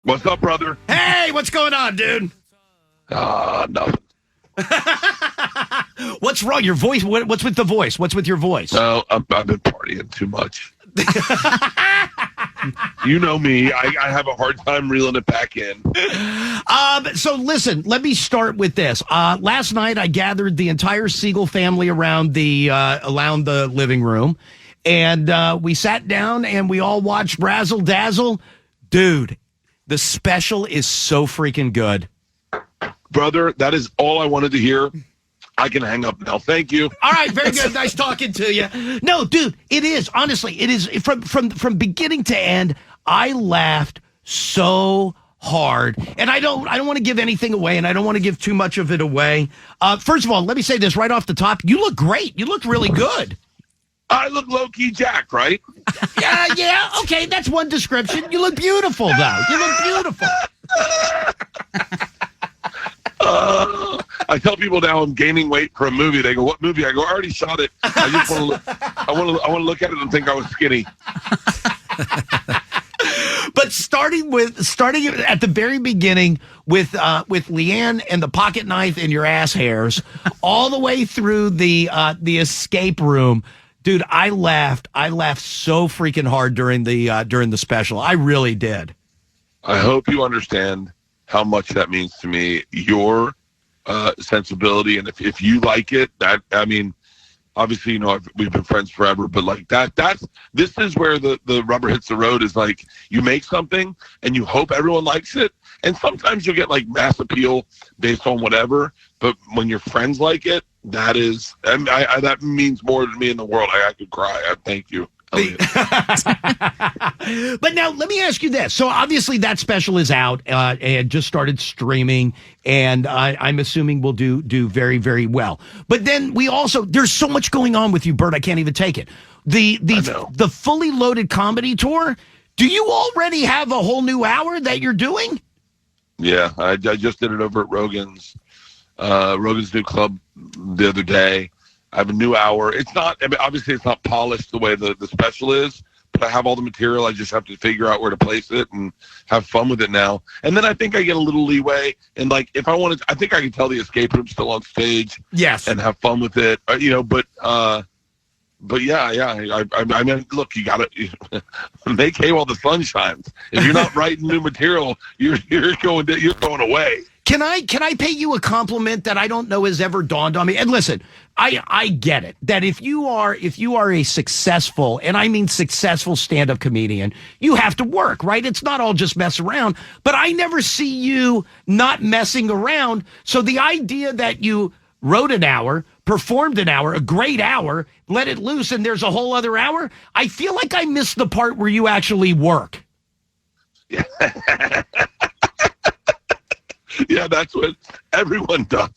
What's up, brother? Hey, what's going on, dude? Nothing. What's wrong? Your voice? What's with the voice? What's with your voice? No, I've been partying too much. You know me. I have a hard time reeling it back in. So listen, let me start with this. Last night, I gathered the entire Siegel family around the living room, and we sat down and we all watched Razzle Dazzle. Dude, the special is so freaking good. Brother, that is all I wanted to hear. I can hang up now. Thank you. All right, very good. Nice talking to you. No, dude, it is. Honestly, it is from beginning to end. I laughed so hard, and I don't want to give anything away, and I don't want to give too much of it away. First of all, let me say this right off the top: you look great. You look really good. I look low-key Jack, right? Yeah. Okay, that's one description. You look beautiful, though. You look beautiful. I tell people now I'm gaining weight for a movie. They go, "What movie?" I go, "I already shot it. I just want to look. I want to look at it and think I was skinny." But starting at the very beginning with Leanne and the pocket knife in your ass hairs, all the way through the escape room, dude, I laughed so freaking hard during the special. I really did. I hope you understand how much that means to me. Your sensibility, and if you like it, that, I mean, obviously, you know, we've been friends forever, but like this is where the rubber hits the road. Is like, you make something and you hope everyone likes it, and sometimes you'll get like mass appeal based on whatever, but when your friends like it, that is, that means more to me in the world. I could cry. I thank you. But now let me ask you this. So obviously that special is out and just started streaming, and I'm assuming will do very, very well. But then there's so much going on with you, Bert. I can't even take it. The fully loaded comedy tour. Do you already have a whole new hour that you're doing? Yeah, I just did it over at Rogan's new club the other day. I have a new hour. It's not, I mean, obviously it's not polished the way the special is, but I have all the material. I just have to figure out where to place it and have fun with it now. And then I think I get a little leeway. And like, if I wanted, I think I can tell the escape room's still on stage. Yes. And have fun with it, you know, but yeah. I mean, look, you gotta make hay while the sun shines. If you're not writing new material, you're going away. Can I pay you a compliment that I don't know has ever dawned on me? And listen, I get it that if you are a successful, and I mean successful stand-up comedian, you have to work, right? It's not all just mess around, but I never see you not messing around. So the idea that you wrote an hour, performed an hour, a great hour, let it loose, and there's a whole other hour, I feel like I missed the part where you actually work. Yeah, that's what everyone does,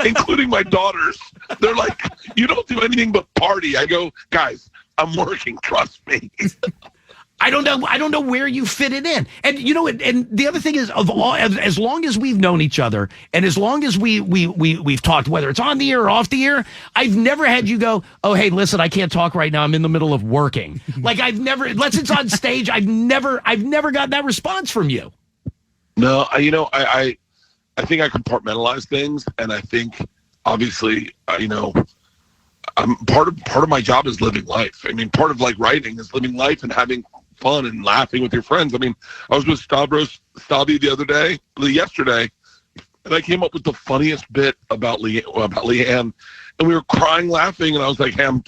including my daughters. They're like, "You don't do anything but party." I go, "Guys, I'm working. Trust me." I don't know where you fit it in. And you know, and the other thing is, as long as we've known each other, and as long as we've talked, whether it's on the air or off the air, I've never had you go, "Oh, hey, listen, I can't talk right now. I'm in the middle of working." Like, I've never, unless it's on stage, I've never gotten that response from you. No, I think I compartmentalize things, and I think obviously, part of my job is living life. I mean, part of like writing is living life and having fun and laughing with your friends. I mean, I was with Stabby yesterday, and I came up with the funniest bit about Leanne, and we were crying laughing, and I was like, "Hey, I'm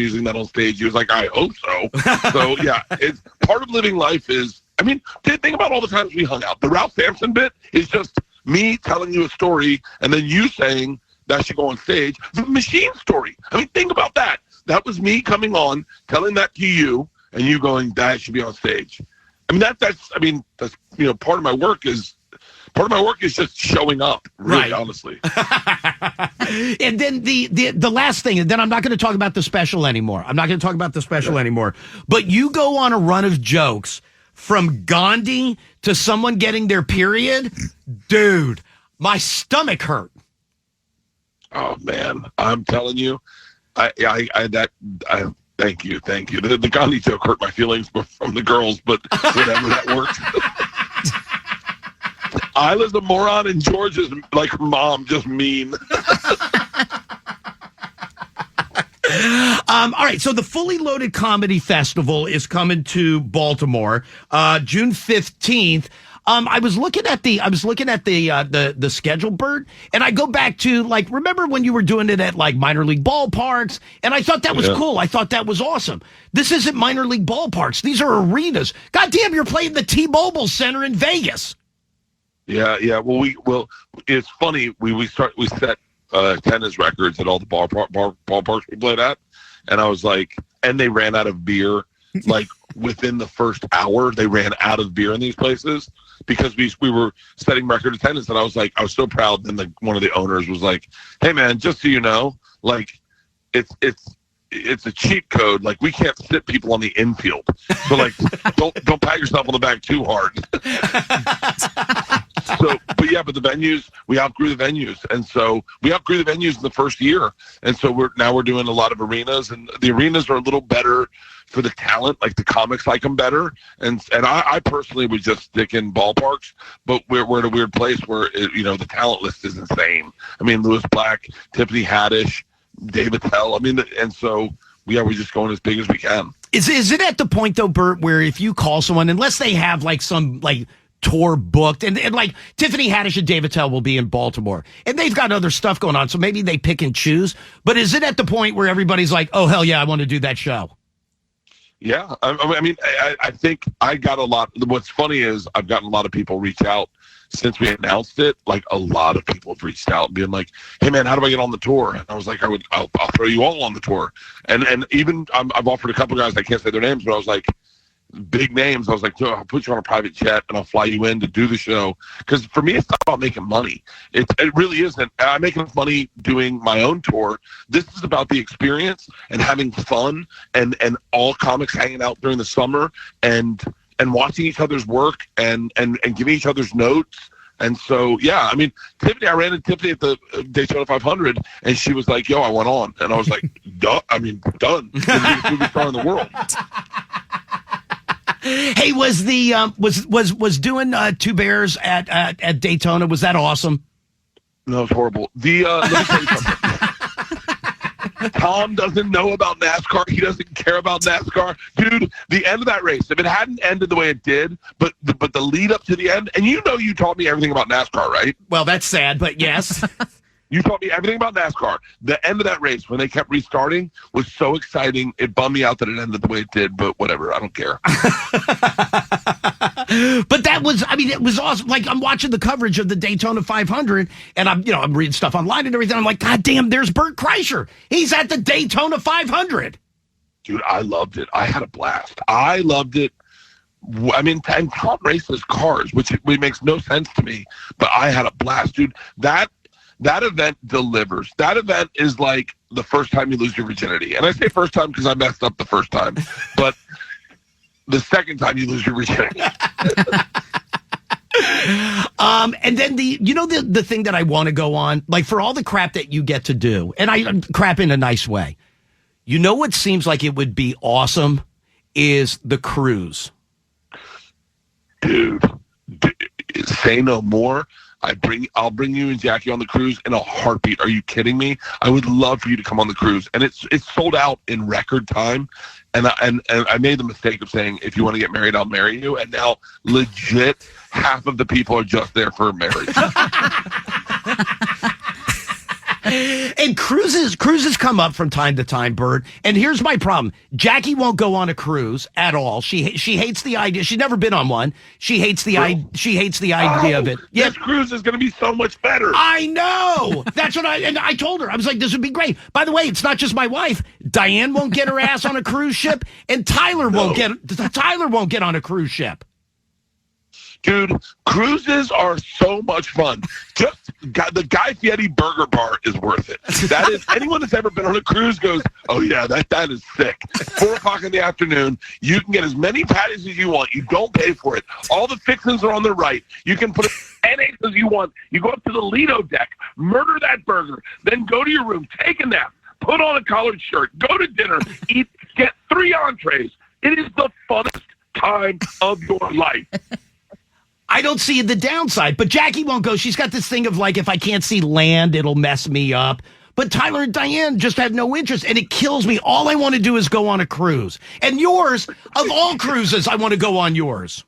using that on stage." He was like, "I hope so." So yeah, it's part of living life is. I mean, think about all the times we hung out. The Ralph Sampson bit is just me telling you a story and then you saying that should go on stage. The machine story. I mean, think about that. That was me coming on, telling that to you, and you going, "That should be on stage." I mean, that's part of my work is just showing up, really, right. Honestly. And then the last thing, and then I'm not going to talk about the special anymore. But you go on a run of jokes from Gandhi to someone getting their period, dude, my stomach hurt. Oh man, I'm telling you, I thank you. The Gandhi joke hurt my feelings from the girls, but whatever, that worked. Isla's a moron, and George is like her mom, just mean. All right, so the Fully Loaded Comedy Festival is coming to Baltimore, June 15th. I was looking at the schedule, Bert, and I go back to, like, remember when you were doing it at like minor league ballparks? And I thought that was cool. I thought that was awesome. This isn't minor league ballparks. These are arenas. Goddamn, you're playing the T-Mobile Center in Vegas. Yeah. Well, it's funny. We set tennis records at all the ballparks we played at, and I was like, and they ran out of beer. Like within the first hour, they ran out of beer in these places because we were setting record attendance, and I was so proud. Then one of the owners was like, "Hey man, just so you know, like it's a cheat code. Like we can't sit people on the infield, so like don't pat yourself on the back too hard." But the venues, we outgrew the venues, and so we outgrew the venues in the first year, and so we're doing a lot of arenas, and the arenas are a little better for the talent. Like the comics like them better, and I personally would just stick in ballparks, but we're in a weird place where the talent list is insane. I mean, Lewis Black, Tiffany Haddish, Dave Attell. I mean, and so we're just going as big as we can. Is it at the point though, Bert, where if you call someone, unless they have like some like tour booked, and like Tiffany Haddish and Dave Attell will be in Baltimore, and they've got other stuff going on, so maybe they pick and choose. But is it at the point where everybody's like, "Oh hell yeah, I want to do that show"? Yeah, I think I got a lot. What's funny is I've gotten a lot of people reach out since we announced it. Like a lot of people have reached out being like, "Hey man, how do I get on the tour?" And I was like, I'll throw you all on the tour. And even I've offered a couple guys, I can't say their names, but I was like, big names. I was like, I'll put you on a private jet and I'll fly you in to do the show. Because for me, it's not about making money. It really isn't. I make enough money doing my own tour. This is about the experience and having fun and all comics hanging out during the summer and watching each other's work and giving each other's notes. And so, yeah, I mean, Tiffany, I ran into Tiffany at the Daytona 500, and she was like, "Yo, I went on," and I was like, "Duh, I mean, done." Biggest movie star in the world. Hey, was doing Two Bears at Daytona, was that awesome? No, it's horrible. Let me tell you something. Tom doesn't know about NASCAR. He doesn't care about NASCAR. Dude, the end of that race, if it hadn't ended the way it did, but the lead up to the end, and you taught me everything about NASCAR, right? Well, that's sad, but yes. You taught me everything about NASCAR. The end of that race, when they kept restarting, was so exciting. It bummed me out that it ended the way it did, but whatever. I don't care. But it was awesome. Like, I'm watching the coverage of the Daytona 500, and I'm reading stuff online and everything. I'm like, God damn, there's Bert Kreischer. He's at the Daytona 500. Dude, I loved it. I had a blast. I loved it. I mean, and Tom races cars, which makes no sense to me, but I had a blast, dude. That event delivers. That event is like the first time you lose your virginity. And I say first time because I messed up the first time. But the second time you lose your virginity. And then the thing that I want to go on, like for all the crap that you get to do, and I crap in a nice way. You know what seems like it would be awesome is the cruise. Dude, say no more. I'll bring you and Jackie on the cruise in a heartbeat. Are you kidding me? I would love for you to come on the cruise. And it's sold out in record time. And I made the mistake of saying, if you want to get married, I'll marry you. And now legit half of the people are just there for marriage. And cruises come up from time to time, Bert. And here's my problem: Jackie won't go on a cruise at all. She hates the idea. She's never been on one. She hates the idea of it. Yeah, this cruise is going to be so much better. I know. That's what I told her. I was like, this would be great. By the way, it's not just my wife. Diane won't get her ass on a cruise ship, and Tyler won't get on a cruise ship. Dude, cruises are so much fun. Just the Guy Fieri Burger Bar is worth it. That is, anyone that's ever been on a cruise goes, oh yeah, that is sick. 4:00 in the afternoon, you can get as many patties as you want. You don't pay for it. All the fixings are on the right. You can put as many as you want. You go up to the Lido deck, murder that burger, then go to your room, take a nap, put on a collared shirt, go to dinner, eat, get 3 entrees. It is the funnest time of your life. I don't see the downside, but Jackie won't go. She's got this thing of like, if I can't see land, it'll mess me up. But Tyler and Diane just have no interest, and it kills me. All I want to do is go on a cruise. And yours, of all cruises, I want to go on yours.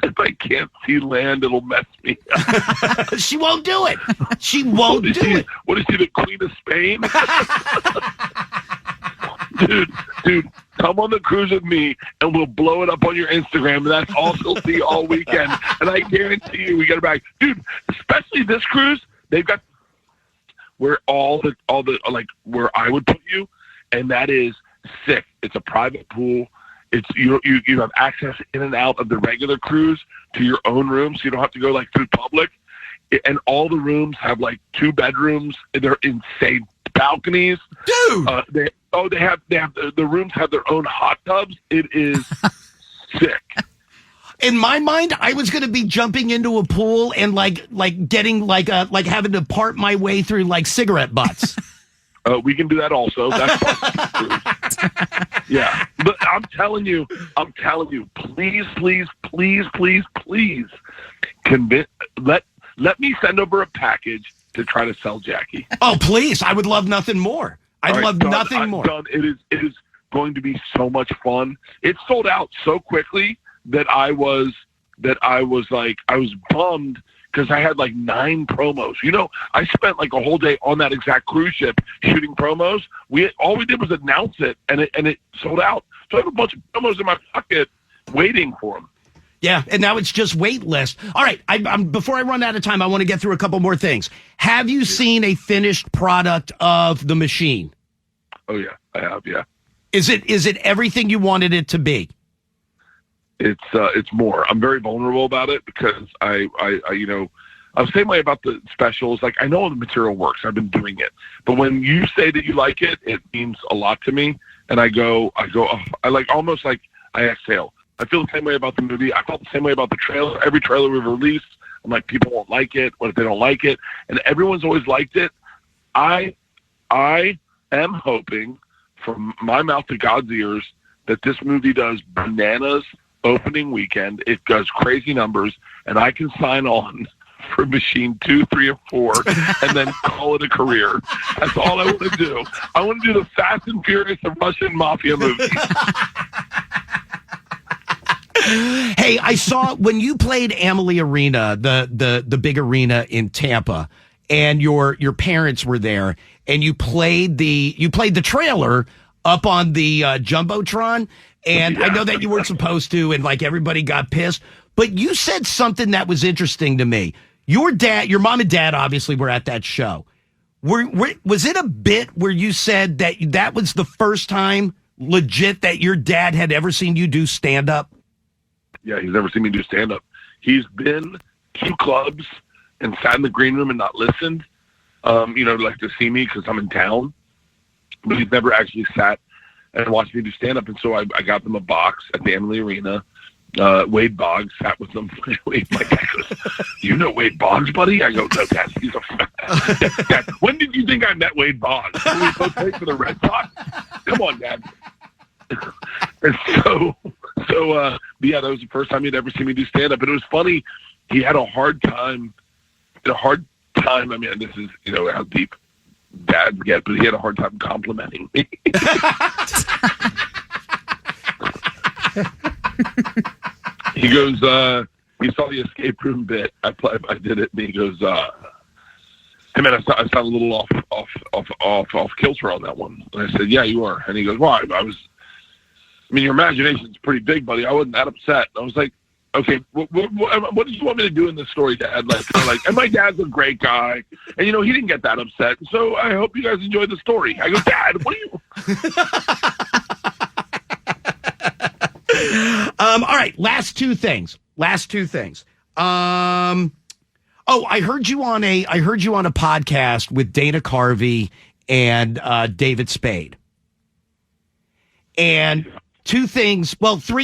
If I can't see land, it'll mess me up. She won't do it. She won't do it. What is she, the Queen of Spain? Dude, come on the cruise with me, and we'll blow it up on your Instagram, and that's all she'll see all weekend. And I guarantee you, we get her back, dude. Especially this cruise, they've got where all the like where I would put you, and that is sick. It's a private pool. It's you have access in and out of the regular cruise to your own room, so you don't have to go like through public. And all the rooms have like 2 bedrooms. They're insane balconies, dude. The rooms have their own hot tubs. It is sick. In my mind, I was going to be jumping into a pool and like getting like having to part my way through like cigarette butts. We can do that also. That's yeah. But I'm telling you, please, let me send over a package to try to sell Jackie. Oh, please. I would love nothing more. I'd love nothing more. Done. It is going to be so much fun. It sold out so quickly that I was bummed because I had like 9 promos. You know, I spent like a whole day on that exact cruise ship shooting promos. All we did was announce it, and it sold out. So I have a bunch of promos in my pocket waiting for them. Yeah, and now it's just wait list. All right, before I run out of time, I want to get through a couple more things. Have you seen a finished product of The Machine? Oh yeah, I have. Yeah. Is it everything you wanted it to be? It's more. I'm very vulnerable about it because I was the same way about the specials. Like I know the material works. I've been doing it, but when you say that you like it, it means a lot to me. And I like almost like I exhale. I feel the same way about the movie. I felt the same way about the trailer. Every trailer we've released, I'm like, people won't like it. What if they don't like it? And everyone's always liked it. I am hoping, from my mouth to God's ears, that this movie does bananas opening weekend. It does crazy numbers, and I can sign on for Machine 2, 3, and 4, and then call it a career. That's all I want to do. I want to do the Fast and Furious of Russian mafia movies. Hey, I saw when you played Amalie Arena, the big arena in Tampa, and your parents were there, and you played the trailer up on the Jumbotron, and yeah. I know that you weren't supposed to, and like everybody got pissed, but you said something that was interesting to me. Your mom and dad obviously were at that show. Was it a bit where you said that was the first time legit that your dad had ever seen you do stand-up? Yeah, he's never seen me do stand-up. He's been to clubs and sat in the green room and not listened, like to see me because I'm in town. But he's never actually sat and watched me do stand-up. And so I got them a box at the Amalie Arena. Wade Boggs sat with them. My dad goes, "You know Wade Boggs, buddy?" I go, "No, Dad, he's a Dad, when did you think I met Wade Boggs? When we both played for the Red Sox? Come on, Dad." And so, yeah, that was the first time he'd ever seen me do stand-up. But it was funny. He had a hard time. I mean, this is, how deep dads get, but he had a hard time complimenting me. He goes, he saw the escape room bit. I did it, and he goes, "Hey man, I sound a little off kilter on that one." And I said, "Yeah, you are." And he goes, "Why?" Your imagination's pretty big, buddy. I wasn't that upset. I was like, "Okay, what do you want me to do in this story, Dad?" And my dad's a great guy, and he didn't get that upset. So I hope you guys enjoyed the story. I go, "Dad, what are you?" All right, last two things. I heard you on a podcast with Dana Carvey and David Spade. And Three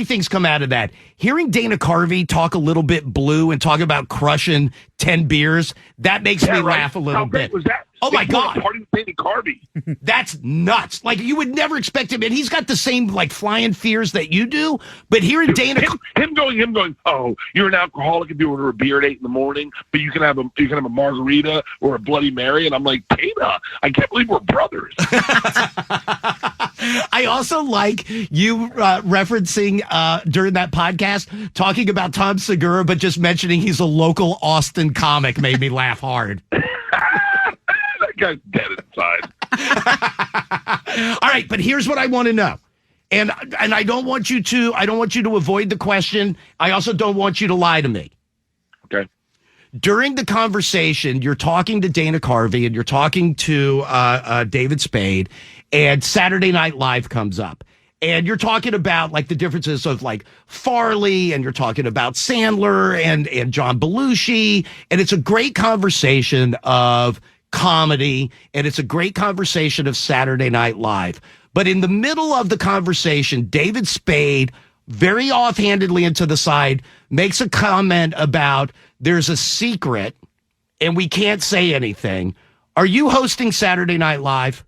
things come out of that. Hearing Dana Carvey talk a little bit blue and talk about crushing 10 beers, that makes me laugh a little bit. How great was that? Oh, my God. Party with Dana Carvey. That's nuts. Like, you would never expect him. And he's got the same, like, flying fears that you do. But hearing Dana... Him going, oh, you're an alcoholic if you order a beer at 8 in the morning, but you can have a margarita or a Bloody Mary. And I'm like, Dana, I can't believe we're brothers. I also like you referencing during that podcast, talking about Tom Segura, but just mentioning he's a local Austin comic made me laugh hard. That guy's dead inside. All right, but here's what I want to know. And I don't want you to avoid the question. I also don't want you to lie to me. Okay. During the conversation, you're talking to Dana Carvey and you're talking to David Spade, and Saturday Night Live comes up. And you're talking about like the differences of like Farley, and you're talking about Sandler and John Belushi. And it's a great conversation of comedy, and it's a great conversation of Saturday Night Live. But in the middle of the conversation, David Spade, very offhandedly and to the side, makes a comment about there's a secret and we can't say anything. Are you hosting Saturday Night Live?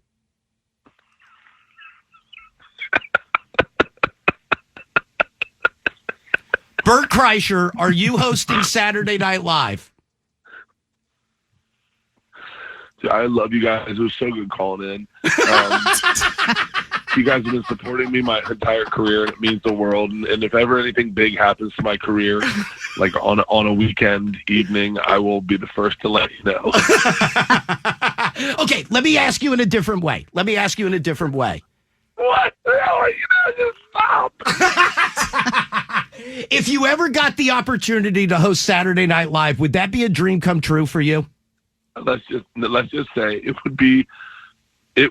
Bert Kreischer, are you hosting Saturday Night Live? I love you guys. It was so good calling in. You guys have been supporting me my entire career, and it means the world. And if ever anything big happens to my career, like on a weekend evening, I will be the first to let you know. Okay, let me ask you in a different way. What the hell are you doing? Just stop. If you ever got the opportunity to host Saturday Night Live, would that be a dream come true for you? Let's just say it would be a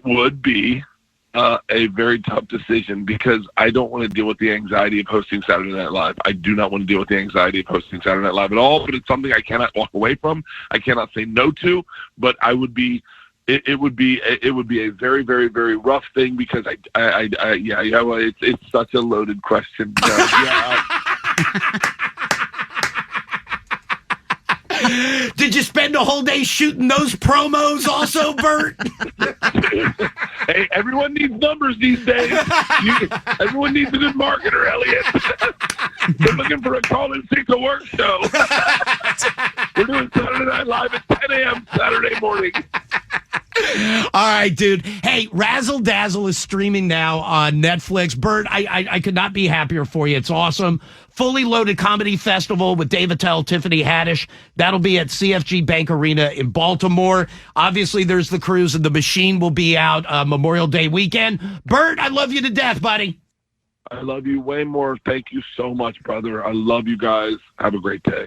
very tough decision, because I don't want to deal with the anxiety of hosting Saturday Night Live. I do not want to deal with the anxiety of hosting Saturday Night Live at all, but it's something I cannot walk away from. I cannot say no to, but it would be a very, very, very rough thing, because it's such a loaded question. Did you spend a whole day shooting those promos also, Bert? Hey, everyone needs numbers these days. Everyone needs a good marketer, Elliot. They're looking for a call-in sick to work show. We're doing Saturday Night Live at 10 a.m. Saturday morning. All right, dude. Hey, Razzle Dazzle is streaming now on Netflix. Bert, I could not be happier for you. It's awesome. Fully Loaded Comedy Festival with Dave Attell, Tiffany Haddish. That'll be at CFG Bank Arena in Baltimore. Obviously, there's the cruise, and the machine will be out Memorial Day weekend. Bert, I love you to death, buddy. I love you way more. Thank you so much, brother. I love you guys. Have a great day.